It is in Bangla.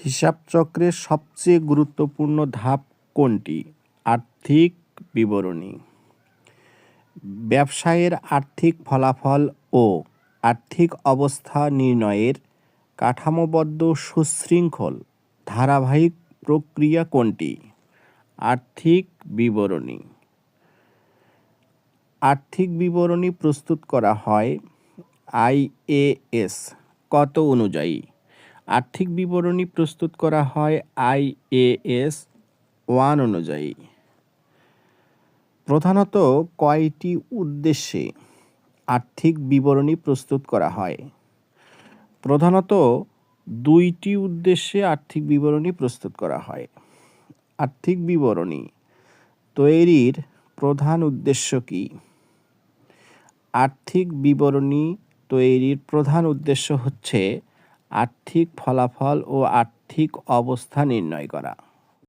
হিসাব চক্রের সবচেয়ে গুরুত্বপূর্ণ ধাপ কোনটি? আর্থিক বিবরণী। ব্যবসায়ের আর্থিক ফলাফল ও আর্থিক অবস্থা নির্ণয়ের কাঠামোবদ্ধ সুশৃঙ্খল ধারাবাহিক প্রক্রিয়া কোনটি? আর্থিক বিবরণী। আর্থিক বিবরণী প্রস্তুত করা হয় IAS কত অনুযায়ী? আর্থিক বিবরণী প্রস্তুত করা হয় IAS 1 অনুযায়ী। প্রধানত কয়টি উদ্দেশ্যে আর্থিক বিবরণী প্রস্তুত করা হয়? প্রধানত 2টি উদ্দেশ্যে আর্থিক বিবরণী প্রস্তুত করা হয়। আর্থিক বিবরণী তৈরির প্রধান উদ্দেশ্য কি? আর্থিক বিবরণী তৈরির প্রধান উদ্দেশ্য হচ্ছে আর্থিক ফলাফল ও আর্থিক অবস্থা নির্ণয় করা।